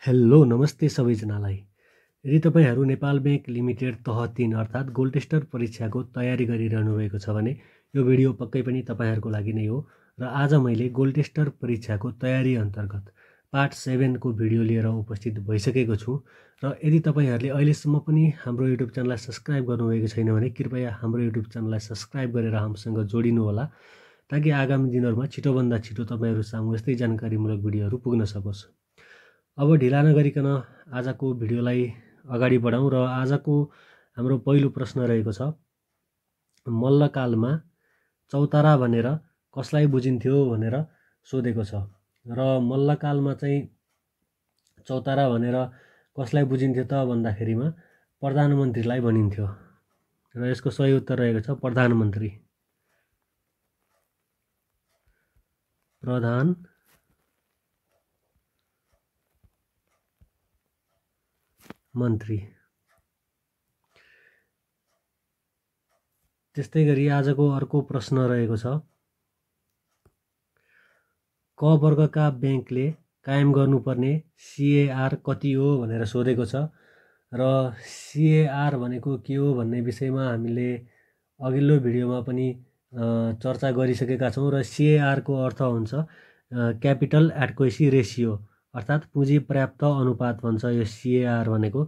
Hello नमस्ते सबैजनालाई। यदि तपाईहरू नेपाल बैंक लिमिटेड तह 3 अर्थात् गोल्ड टेस्टर परीक्षाको तयारी गरिरहनु भएको छ भने यो भिडियो पक्कै पनि तपाईहरूको लागि नै हो। र आज मैले गोल्ड टेस्टर परीक्षाको तयारी अन्तर्गत पार्ट 7 को भिडियो लिएर उपस्थित भइसकेको छु। र यदि तपाईहरूले अहिलेसम्म पनि हाम्रो युट्युब च्यानललाई सब्स्क्राइब गर्नुभएको छैन भने कृपया हाम्रो युट्युब च्यानललाई सब्स्क्राइब गरेर हामीसँग जोडिनु होला, ताकि आगामी दिनहरूमा छिटोभन्दा छिटो तपाईहरू सामु यस्तै जानकारीमूलक भिडियोहरू पुग्न सकोस्। अब ढिला नगरिकन आजको भिडियोलाई अगाडि बढाउँ। र आजको हाम्रो पहिलो प्रश्न रहेको छ, मल्लकालमा चौतारा भनेर कसलाई बुझिन्थ्यो भनेर सोधेको छ। र मल्लकालमा चाहिँ चौतारा भनेर कसलाई बुझिन्थ्यो त भन्दाखेरिमा प्रधानमन्त्रीलाई भनिन्थ्यो। र यसको सही उत्तर रहेको छ प्रधानमन्त्री। मन्त्री। त्यस्तै गरी आजको अर्को प्रश्न रहेको छ, क वर्गका ब्याङ्कले कायम गर्नुपर्ने सिएआर कति हो भनेर सोधेको छ। र सिएआर भनेको के हो भन्ने विषयमा हामीले अघिल्लो भिडियोमा पनि चर्चा गरिसकेका छौँ। र सिएआर को अर्थ हुन्छ क्यापिटल एडक्वेसी रेसियो, अर्थात् पुँजी पर्याप्त अनुपात भन्छ यो सिएआर भनेको।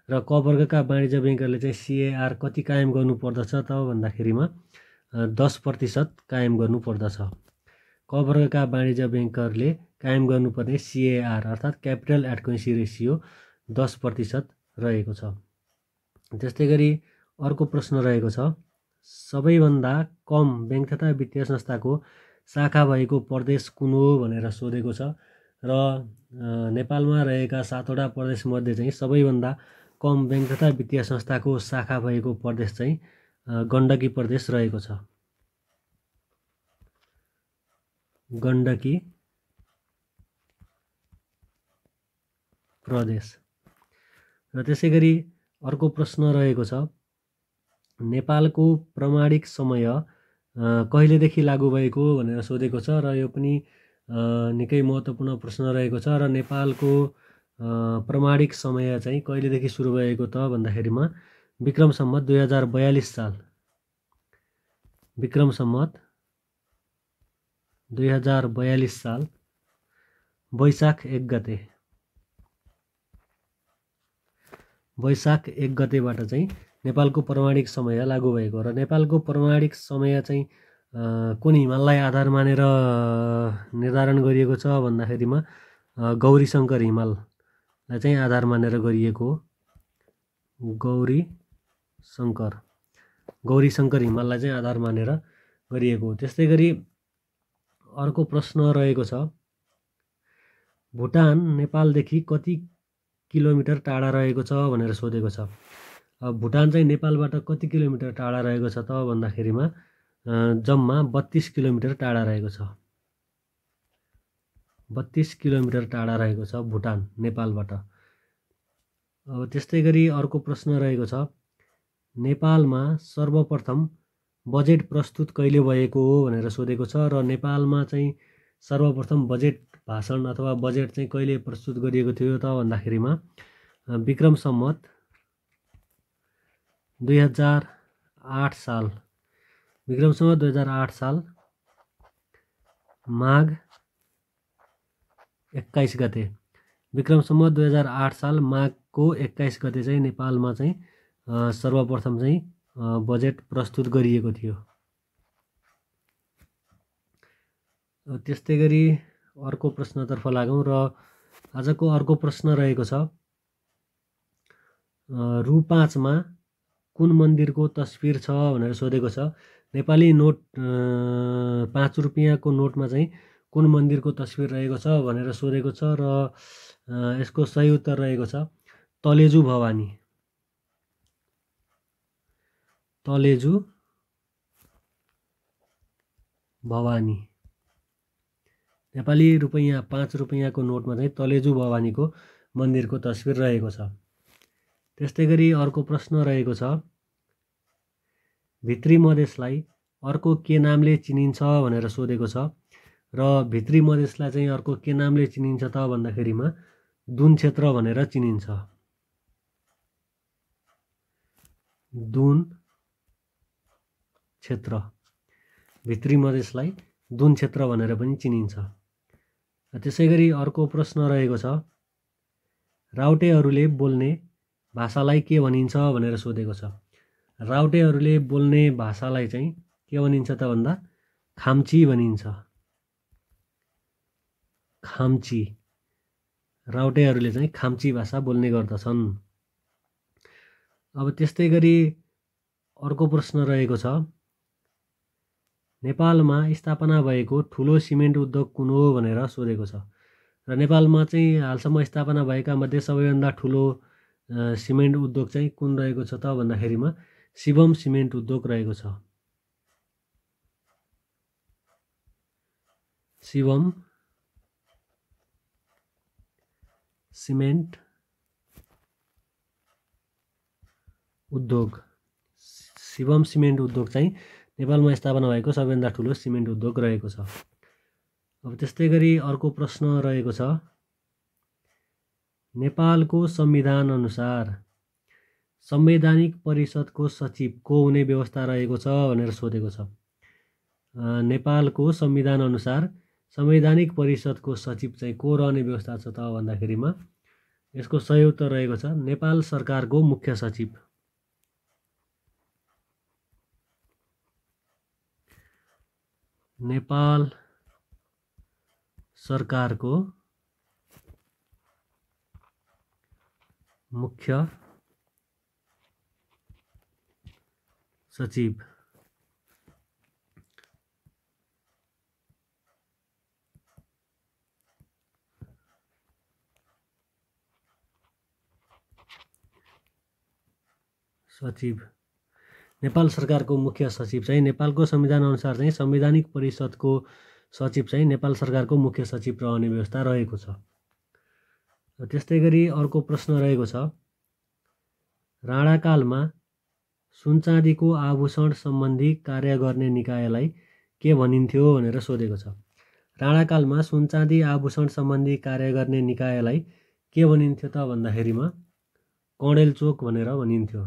र क वर्गका वाणिज्य ब्याङ्कहरूले चाहिँ सिएआर कति कायम गर्नुपर्दछ त भन्दाखेरिमा 10% कायम गर्नुपर्दछ। क वर्गका वाणिज्य ब्याङ्कहरूले कायम गर्नुपर्ने सिएआर अर्थात् क्यापिटल एडक्वेसी रेसियो 10% रहेको छ। त्यस्तै गरी अर्को प्रश्न रहेको छ, सबैभन्दा कम ब्याङ्क तथा वित्तीय संस्थाको शाखा भएको प्रदेश कुन हो भनेर सोधेको छ। र नेपालमा रहेका 7वटा प्रदेशमध्ये चाहिँ सबैभन्दा कम ब्याङ्क तथा वित्तीय संस्थाको शाखा भएको प्रदेश चाहिँ गण्डकी प्रदेश रहेको छ। गण्डकी प्रदेश। र त्यसै गरी अर्को प्रश्न रहेको छ, नेपालको प्रमाणिक समय कहिलेदेखि लागू भएको भनेर सोधेको छ। र यो पनि निकै महत्त्वपूर्ण प्रश्न रहेको छ। र नेपालको प्रमाणिक समय चाहिँ कहिलेदेखि सुरु भएको त भन्दाखेरिमा विक्रम सम्वत 2042 साल। विक्रम सम्वत 2042 साल वैशाख 1 गते। वैशाख 1 गतेबाट चाहिँ नेपालको प्रमाणिक समय लागू भएको। र नेपालको प्रमाणिक समय चाहिँ कुन हिमाललाई आधार मानेर निर्धारण गरिएको छ भन्दाखेरिमा गौरीशङ्कर हिमाललाई चाहिँ आधार मानेर गरिएको हो। गौरीशङ्कर हिमाललाई चाहिँ आधार मानेर गरिएको हो। त्यस्तै गरी अर्को प्रश्न रहेको छ, भुटान नेपालदेखि कति किलोमिटर टाढा रहेको छ भनेर सोधेको छ। भुटान चाहिँ नेपालबाट कति किलोमिटर टाढा रहेको छ त भन्दाखेरिमा जम्मा 32 किलोमिटर टाढा रहेको छ। 32 किलोमिटर टाढा रहेको छ भुटान नेपालबाट। अब त्यस्तै गरी अर्को प्रश्न रहेको छ, नेपालमा सर्वप्रथम बजेट प्रस्तुत कहिले भएको हो भनेर सोधेको छ। र नेपालमा चाहिँ सर्वप्रथम बजेट भाषण अथवा बजेट चाहिँ कहिले प्रस्तुत गरिएको थियो त भन्दाखेरिमा विक्रम सम्वत 2008 साल। विक्रम सम्वत 2008 साल माघ 21 गते। विक्रम सम्वत 2008 साल माघको 21 गते चाहिँ नेपालमा चाहिँ सर्वप्रथम चाहिँ बजेट प्रस्तुत गरिएको थियो। त्यस्तै गरी अर्को प्रश्नतर्फ लागौँ। र आजको अर्को प्रश्न रहेको छ, रु 5 मा कुन मन्दिरको तस्बिर छ भनेर सोधेको छ। नेपाली नोट 5 रुपियाँको नोटमा चाहिँ कुन मन्दिरको तस्बिर रहेको छ भनेर सोधेको छ। र यसको सही उत्तर रहेको छ तलेजु भवानी। तलेजु भवानी। नेपाली रुपैयाँ 5 रुपियाँको नोटमा चाहिँ तलेजु भवानीको मन्दिरको तस्बिर रहेको छ। त्यस्तै गरी अर्को प्रश्न रहेको छ, भित्री मधेसलाई अर्को के नामले चिनिन्छ भनेर सोधेको छ। र भित्री मधेसलाई चाहिँ अर्को के नामले चिनिन्छ त भन्दाखेरिमा दून क्षेत्र भनेर चिनिन्छ। दून क्षेत्र, भित्री मधेसलाई दून क्षेत्र भनेर पनि चिनिन्छ। त्यसैगरी अर्को प्रश्न रहेको छ, राउटेहरूले बोल्ने भाषालाई के भनिन्छ भनेर सोधेको छ। राउटेहरूले बोल्ने भाषालाई चाहिँ के भनिन्छ त भन्दा खाम्ची भनिन्छ। खाम्ची, राउटेहरूले चाहिँ खाम्ची भाषा बोल्ने गर्दछन्। अब त्यस्तै गरी अर्को प्रश्न रहेको छ, नेपालमा स्थापना भएको ठुलो सिमेन्ट उद्योग कुन हो भनेर सोधेको छ। र नेपालमा चाहिँ हालसम्म स्थापना भएका मध्ये सबैभन्दा ठुलो सिमेन्ट उद्योग चाहिँ कुन रहेको छ त भन्दाखेरिमा शिवम सिमेन्ट उद्योग रहेको छ। शिवम सिमेन्ट उद्योग, शिवम सिमेन्ट उद्योग चाहिँ नेपालमा स्थापना भएको सबैभन्दा ठुलो सिमेन्ट उद्योग रहेको छ। अब त्यस्तै गरी अर्को प्रश्न रहेको छ, नेपालको संविधान अनुसार संवैधानिक परिषदको सचिव को हुने व्यवस्था रहेको छ भनेर सोधेको छ। नेपालको संविधान अनुसार संवैधानिक परिषदको सचिव चाहिँ को रहने व्यवस्था छ त भन्दाखेरिमा यसको सही उत्तर रहेको छ नेपाल सरकारको मुख्य सचिव। नेपाल सरकारको मुख्य सचिव। सचिव, नेपाल सरकारको मुख्य सचिव चाहिँ नेपालको संविधान अनुसार चाहिँ संवैधानिक परिषदको सचिव चाहिँ नेपाल सरकारको मुख्य सचिव रहने व्यवस्था रहेको छ। त्यस्तै गरी अर्को प्रश्न रहेको छ, राणाकालमा सुन चाँदीको आभूषण सम्बन्धी कार्य गर्ने निकायलाई के भनिन्थ्यो भनेर सोधेको छ। राणाकालमा सुन चाँदी आभूषण सम्बन्धी कार्य गर्ने निकायलाई के भनिन्थ्यो त भन्दाखेरिमा कणेल चोक भनेर भनिन्थ्यो।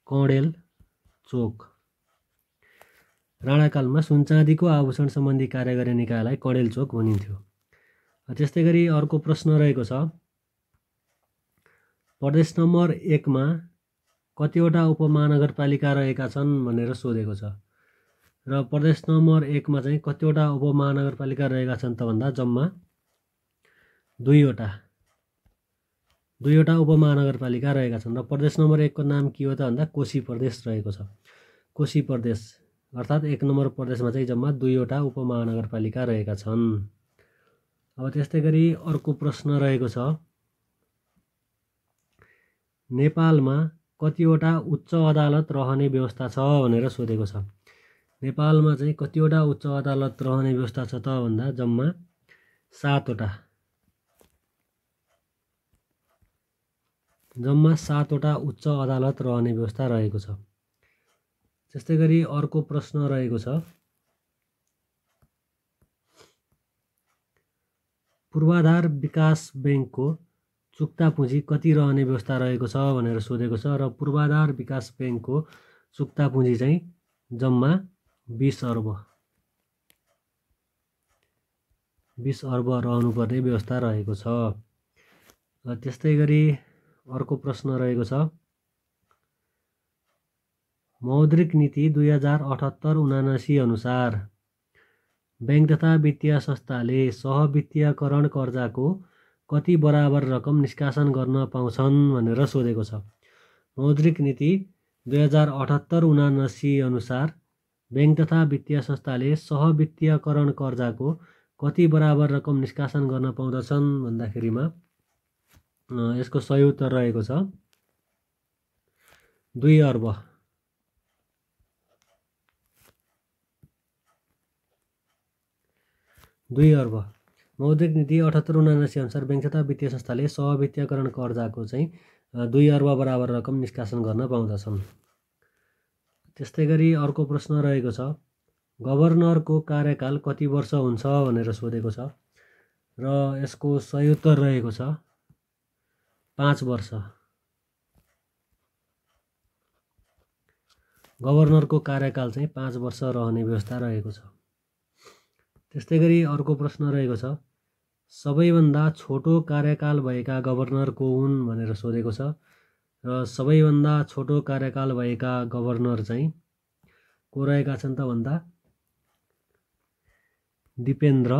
कणेल चोक, राणाकालमा सुन चाँदीको आभूषण सम्बन्धी कार्य गर्ने निकायलाई कणेल चोक भनिन्थ्यो। त्यस्तै गरी अर्को प्रश्न रहेको छ, प्रदेश नम्बर 1 मा कतिवटा उपमहानगरपालिका रहेका छन् भनेर सोधेको छ। र प्रदेश नम्बर 1 मा चाहिँ कतिवटा उपमहानगरपालिका रहेका छन् त भन्दा जम्मा 2वटा उपमहानगरपालिका रहेका छन्। र प्रदेश नम्बर 1 को नाम के हो त भन्दा कोशी प्रदेश रहेको छ। कोशी प्रदेश अर्थात् 1 नम्बर प्रदेशमा चाहिँ जम्मा 2वटा उपमहानगरपालिका रहेका छन्। अब त्यस्तै गरी अर्को प्रश्न रहेको छ, नेपालमा कतिवटा उच्च अदालत रहने व्यवस्था छ भनेर सोधेको छ। नेपालमा चाहिँ कतिवटा उच्च अदालत रहने व्यवस्था छ त भन्दा जम्मा 7वटा। जम्मा 7वटा उच्च अदालत रहने व्यवस्था रहेको छ। त्यस्तै गरी अर्को प्रश्न रहेको छ, पूर्वाधार विकास बैंकको चुक्ता पुँजी कति रहने व्यवस्था रहेको छ भनेर सोधेको छ। र पूर्वाधार विकास बैंकको चुक्ता पुँजी चाहिँ जम्मा 20 अर्ब रहनुपर्ने व्यवस्था रहेको छ। त्यस्तै गरी अर्को प्रश्न रहेको छ, मौद्रिक नीति 2078-79 अनुसार बैंक तथा वित्तीय संस्थाले सहवित्तीयकरण कर्जाको कति बराबर रकम निष्कासन गर्न पाउँछन् भनेर सोधेको छ। मौद्रिक नीति 2078-79 अनुसार बैंक तथा वित्तीय संस्थाले सहवित्तीयकरण कर्जाको कति बराबर रकम निष्कासन गर्न पाउँदछन् भन्दाखेरिमा यसको सही उत्तर रहेको छ 2 अर्ब। 2 अर्ब। मौद्रिक नीति 78-79 अनुसार बैंक तथा वित्तीय संस्थाले सहवित्तीयकरण कर्जाको चाहिँ 2 अर्ब बराबर रकम निष्कासन गर्न पाउँदछन्। त्यस्तै गरी अर्को प्रश्न रहेको छ, गभर्नरको कार्यकाल कति वर्ष हुन्छ भनेर सोधेको छ र यसको सही उत्तर रहेको छ 5 वर्ष। गभर्नरको कार्यकाल चाहिँ 5 वर्ष रहने व्यवस्था रहेको छ। त्यस्तै गरी अर्को प्रश्न रहेको छ सबैभन्दा छोटो कार्यकाल भएका गभर्नर को हुन् भनेर सोधेको छ र सबैभन्दा छोटो कार्यकाल भएका गभर्नर चाहिँ को रहेका छन् त भन्दा दिपेन्द्र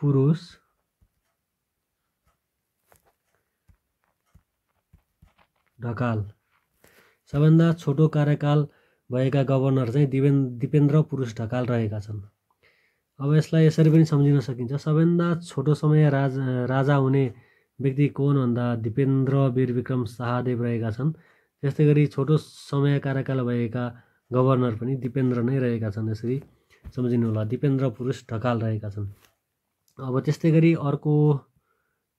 पुरुष ढकाल। सबैभन्दा छोटो कार्यकाल भएका गभर्नर चाहिँ दिपेन्द्र पुरुष ढकाल रहेका छन्। अब यसलाई यसरी पनि सम्झिन सकिन्छ सबैभन्दा छोटो समय राजा हुने व्यक्ति को हुन् भन्दा दिपेन्द्र वीरविक्रम शाहदेव रहेका छन्। त्यस्तै गरी छोटो समय कार्यकाल भएका गभर्नर पनि दिपेन्द्र नै रहेका छन्। यसरी सम्झिनु होला दिपेन्द्र पुरुष ढकाल रहेका छन्। अब त्यस्तै गरी अर्को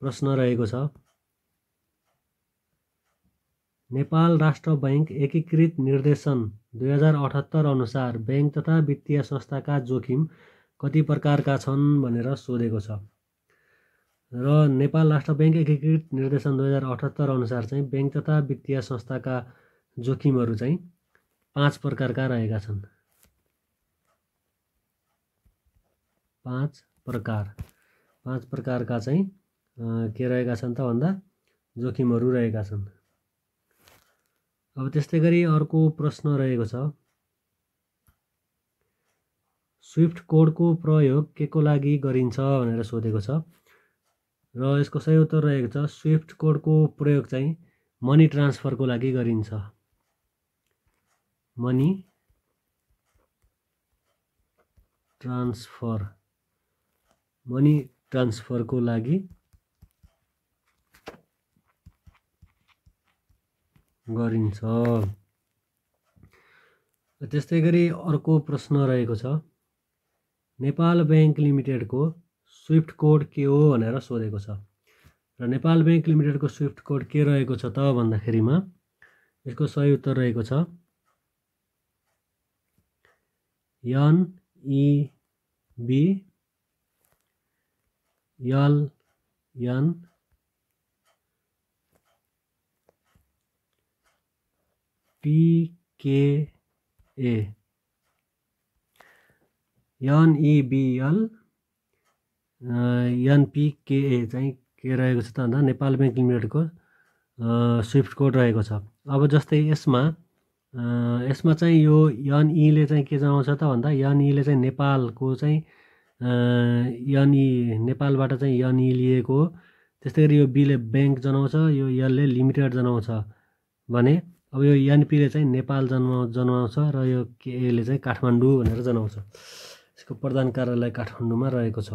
प्रश्न रहेको छ नेपाल राष्ट्र बैंक एकीकृत निर्देशन 2078 अनुसार बैंक तथा वित्तीय संस्थाका जोखिम कति प्रकारका छन् भनेर सोधेको छ र नेपाल राष्ट्र बैंक एकीकृत निर्देशन 2078 अनुसार चाहिँ बैंक तथा वित्तीय संस्थाका जोखिमहरू चाहिँ 5 प्रकारका रहेका छन्। 5 प्रकारका चाहिँ के रहेका छन् त भन्दा जोखिमहरू रहेका छन्। अब त्यस्तै गरी अर्को प्रश्न रहेको छ स्विफ्ट कोडको प्रयोग के को लागि गरिन्छ भनेर सोधेको छ र यसको सही उत्तर रहेको छ स्विफ्ट कोडको प्रयोग चाहिँ मनी ट्रान्सफरको लागि गरिन्छ। मनी ट्रान्सफरको लागि गरिन्छ। त्यस्तै गरी अर्को प्रश्न रहेको छ नेपाल बैंक लिमिटेडको स्विफ्ट कोड के हो भनेर सोधेको छ र नेपाल बैंक लिमिटेडको स्विफ्ट कोड के रहेको छ त भन्दाखेरिमा यसको सही उत्तर रहेको छ NEBL चाहिँ के रहेको छ त भन्दा नेपाल बैंक लिमिटेडको स्विफ्ट कोड रहेको छ। अब जस्तै यसमा चाहिँ यो NE ले चाहिँ के जनाउँछ त भन्दा NE ले चाहिँ नेपालको चाहिँ नेपालबाट चाहिँ NE लिएको हो। त्यस्तै गरी यो B ले बैंक जनाउँछ यो L ले लिमिटेड जनाउँछ भने अब यो NP ले चाहिँ नेपाल जनाउँछ र यो KA ले चाहिँ काठमाडौँ भनेर जनाउँछ। यसको प्रधान कार्यालय काठमाडौँमा रहेको छ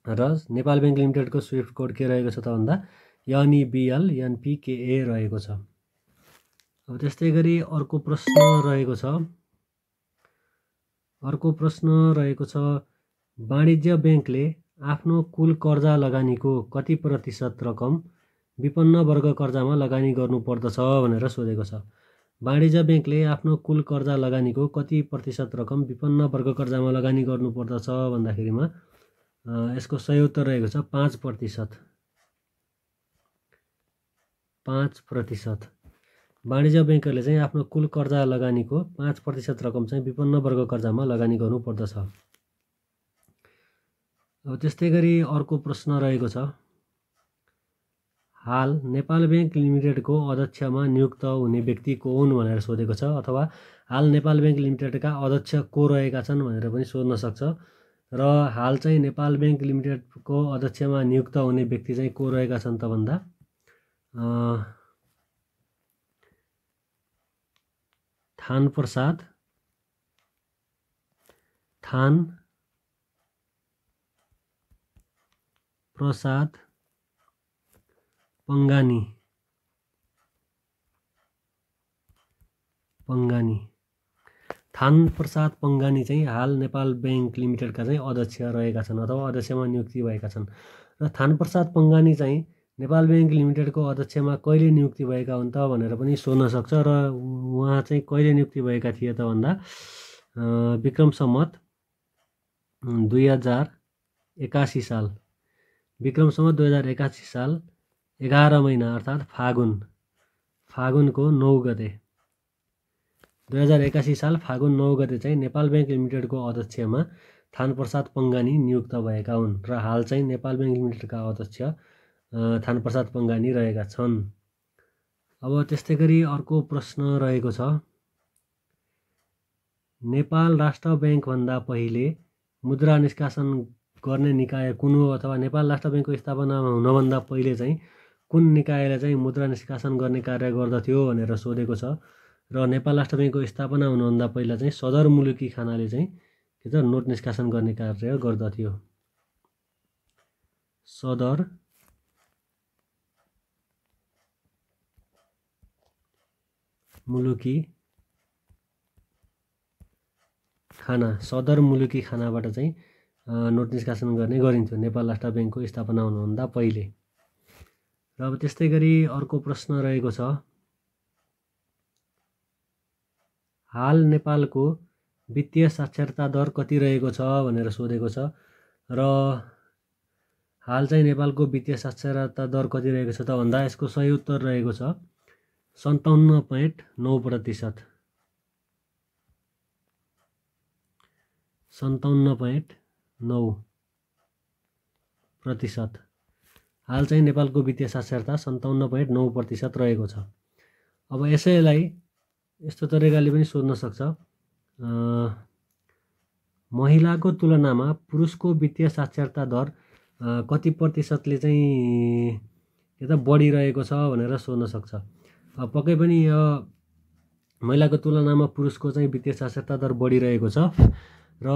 र नेपाल बैंक लिमिटेडको स्विफ्ट कोड के रहेको छ त भन्दा NEBL NPKA रहेको छ। अब त्यस्तै गरी अर्को प्रश्न रहेको छ वाणिज्य बैंकले आफ्नो कुल कर्जा लगानीको कति प्रतिशत रकम विपन्न वर्ग कर्जामा लगानी गर्नुपर्दछ भनेर सोधेको छ। वाणिज्य बैंकले आफ्नो कुल कर्जा लगानीको कति प्रतिशत रकम विपन्न वर्ग कर्जामा लगानी गर्नुपर्दछ भन्दाखेरिमा यसको सही उत्तर रहेको छ 5%। वाणिज्य बैंकहरूले चाहिँ आफ्नो कुल कर्जा लगानीको 5% रकम चाहिँ विपन्न वर्ग कर्जामा लगानी गर्नुपर्दछ। अब त्यस्तै गरी अर्को प्रश्न रहेको छ हाल नेपाल बैंक लिमिटेडको अध्यक्षमा नियुक्त हुने व्यक्ति को हुन् भनेर सोधेको छ अथवा हाल नेपाल बैंक लिमिटेडका अध्यक्ष को रहेका छन् भनेर पनि सोध्न सक्छ र हाल चाहिँ नेपाल बैंक लिमिटेडको अध्यक्षमा नियुक्त हुने व्यक्ति चाहिँ को रहेका छन् त भन्दा थान प्रसाद पंगानी थान प्रसाद पंगानी चाहिँ हाल नेपाल बैंक लिमिटेडका चाहिँ अध्यक्ष रहेका छन् अथवा अध्यक्षमा नियुक्ति भएका छन् र थान प्रसाद पंगानी चाहिँ नेपाल बैंक लिमिटेडको अध्यक्षमा कहिले नियुक्ति भएका हुन् त भनेर पनि सोध्न सक्छ र उहाँ चाहिँ कहिले नियुक्ति भएका थिए त भन्दा विक्रम सम्वत 2081 साल, विक्रम सम्वत 2081 साल 11 महिना अर्थात् फागुनको 9 गते 2081 साल फागुन 9 गते चाहिँ नेपाल ब्याङ्क लिमिटेडको अध्यक्षमा थानप्रसाद पङ्गानी नियुक्त भएका हुन् र हाल चाहिँ नेपाल ब्याङ्क लिमिटेडका अध्यक्ष थानप्रसाद पङ्गानी रहेका छन्। अब त्यस्तै गरी अर्को प्रश्न रहेको छ, नेपाल राष्ट्र ब्याङ्कभन्दा पहिले मुद्रा निष्कासन गर्ने निकाय कुन हो, अथवा नेपाल राष्ट्र ब्याङ्कको स्थापना हुनभन्दा पहिले चाहिँ कुन निकायले चाहिँ मुद्रा निष्कासन गर्ने कार्य गर्दथ्यो भनेर सोधेको छ। र नेपाल राष्ट्र ब्याङ्कको स्थापना हुनुभन्दा पहिला चाहिँ सदर मुलुकी खानाले चाहिँ के त नोट निष्कासन गर्ने कार्य गर्दथ्यो। सदर मुलुकी खानाबाट चाहिँ नोट निष्कासन गर्ने गरिन्थ्यो नेपाल राष्ट्र ब्याङ्कको स्थापना हुनुभन्दा पहिले। र अब त्यस्तै गरी अर्को प्रश्न रहेको छ, हाल नेपालको वित्तीय साक्षरता दर कति रहेको छ भनेर सोधेको छ। र हाल चाहिँ नेपालको वित्तीय साक्षरता दर कति रहेको छ त भन्दा यसको सही उत्तर रहेको छ 57.9%। 57.9%। हाल चाहिँ नेपालको वित्तीय साक्षरता 57.9% रहेको छ। अब यसैलाई यस्तो तरिकाले पनि सोध्न सक्छ, महिलाको तुलनामा पुरुषको वित्तीय साक्षरता दर कति प्रतिशतले चाहिँ के त बढिरहेको छ भनेर सोध्न सक्छ। पक्कै पनि यो महिलाको तुलनामा पुरुषको चाहिँ वित्तीय साक्षरता दर बढिरहेको छ र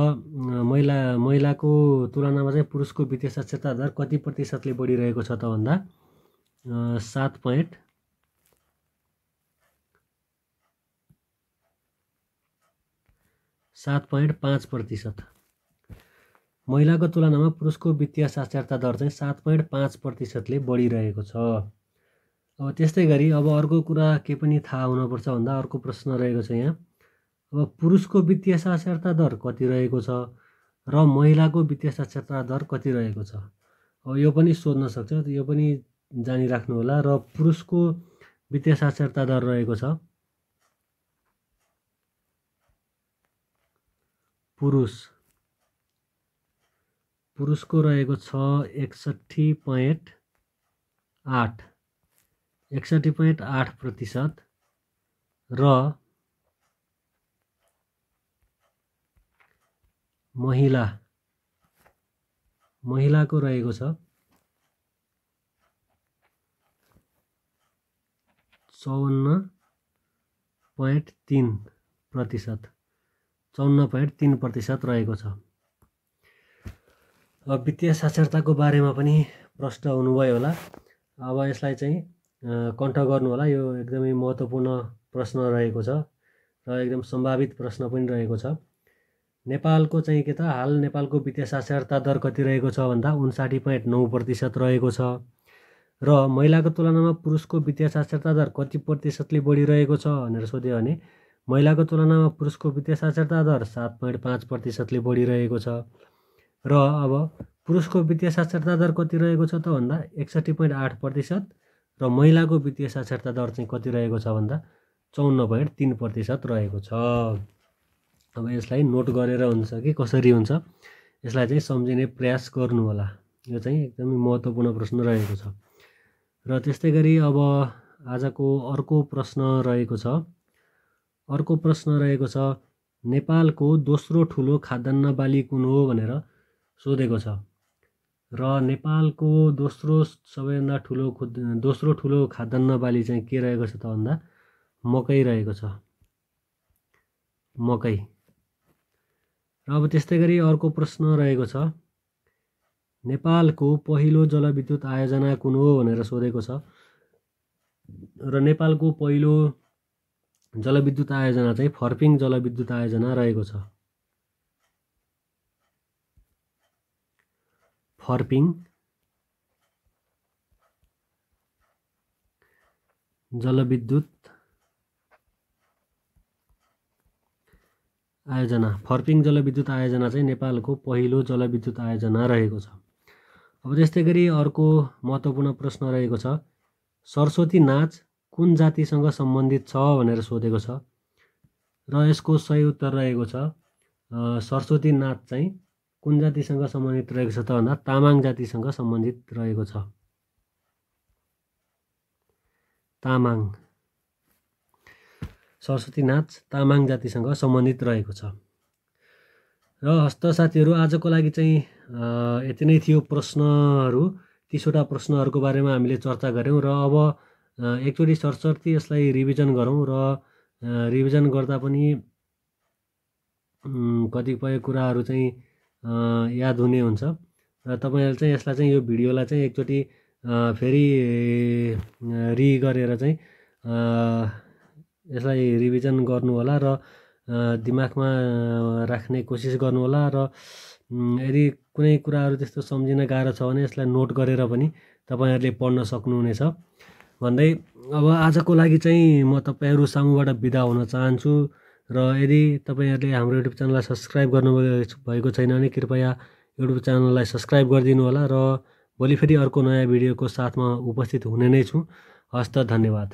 महिलाको तुलनामा चाहिँ पुरुषको वित्तीय साक्षरता दर कति प्रतिशतले बढिरहेको छ त भन्दा 7.5%। महिलाको तुलनामा पुरुषको वित्तीय साक्षरता दर चाहिँ 7.5%ले बढिरहेको छ। अब त्यस्तै गरी अब अर्को कुरा के पनि थाहा हुनुपर्छ भन्दा अर्को प्रश्न रहेको छ यहाँ, अब पुरुषको वित्तीय साक्षरता दर कति रहेको छ र महिलाको वित्तीय साक्षरता दर कति रहेको छ। अब यो पनि सोध्न सक्छ, यो पनि जानिराख्नु होला। र पुरुषको वित्तीय साक्षरता दर रहेको छ पुरुषको रहेको छ 61.8% र महिलाको रहेको छ 54.3% रहेको छ। अब वित्तीय साक्षरताको बारेमा पनि प्रश्न हुनुभयो होला। अब यसलाई चाहिँ कण्ठ गर्नु होला, यो एकदमै महत्त्वपूर्ण प्रश्न रहेको छ र एकदम सम्भावित प्रश्न पनि रहेको छ। नेपालको चाहिँ के त हाल नेपालको वित्तीय साक्षरता दर कति रहेको छ भन्दा 59.9% रहेको छ। र महिलाको तुलनामा पुरुषको वित्तीय साक्षरता दर कति प्रतिशतले बढिरहेको छ भनेर सोध्यो भने महिलाको तुलनामा पुरुषको वित्तीय साक्षरता दर 7.5%ले बढिरहेको छ। र अब पुरुषको वित्तीय साक्षरता दर कति रहेको छ त भन्दा 61.8% र महिलाको वित्तीय साक्षरता दर चाहिँ कति रहेको छ भन्दा 54.3% रहेको छ। अब यसलाई नोट गरेर हुन्छ कि कसरी हुन्छ यसलाई चाहिँ सम्झिने प्रयास गर्नु होला। यो चाहिँ एकदमै महत्त्वपूर्ण प्रश्न रहेको छ। र त्यस्तै गरी अब आजको अर्को प्रश्न रहेको छ, नेपालको दोस्रो ठुलो खाद्यान्न बाली कुन हो भनेर सोधेको छ। र नेपालको सबैभन्दा दोस्रो ठुलो खाद्यान्न बाली चाहिँ के रहेको छ त भन्दा मकै रहेको छ, मकै। र अब त्यस्तै गरी अर्को प्रश्न रहेको छ, नेपालको पहिलो जलविद्युत आयोजना कुन हो भनेर सोधेको छ। र नेपालको पहिलो जलविद्युत आयोजना चाहिँ फर्पिङ जलविद्युत आयोजना रहेको छ। फर्पिङ जलविद्युत आयोजना फर्पिङ जलविद्युत आयोजना चाहिँ नेपालको पहिलो जलविद्युत आयोजना रहेको छ। अब त्यस्तै गरी अर्को महत्त्वपूर्ण प्रश्न रहेको छ, सरस्वती नाच कुन जातिसँग सम्बन्धित छ भनेर सोधेको छ र यसको सही उत्तर रहेको छ सरस्वती नाच चाहिँ कुन जातिसँग सम्बन्धित रहेको छ त भन्दा तामाङ जातिसँग सम्बन्धित रहेको छ। तामाङ सरस्वती नाच तामाङ जातिसँग सम्बन्धित रहेको छ। र हस्त साथीहरू आजको लागि चाहिँ यति नै थियो प्रश्नहरू। 30वटा प्रश्नहरूको बारेमा हामीले चर्चा गऱ्यौँ र अब एकचोटि सरसर्ती यसलाई रिभिजन गरौँ र रिभिजन गर्दा पनि कतिपय कुराहरू चाहिँ याद हुने हुन्छ र तपाईँहरूले चाहिँ यसलाई चाहिँ यो भिडियोलाई चाहिँ एकचोटि फेरि गरेर चाहिँ यसलाई रिभिजन गर्नु होला र दिमागमा राख्ने कोसिस गर्नु होला र यदि कुनै कुराहरू त्यस्तो सम्झिन गाह्रो छ भने यसलाई नोट गरेर पनि तपाईँहरूले पढ्न सक्नुहुनेछ भन्दै अब आजको लागि चाहिँ म तपाईँहरू सामुबाट बिदा हुन चाहन्छु र यदि तपाईँहरूले हाम्रो युट्युब च्यानललाई सब्सक्राइब गर्नुभएको छैन भने कृपया युट्युब च्यानललाई सब्सक्राइब गरिदिनु होला र भोलि फेरि अर्को नयाँ भिडियोको साथमा उपस्थित हुने नै छु। हस्त धन्यवाद।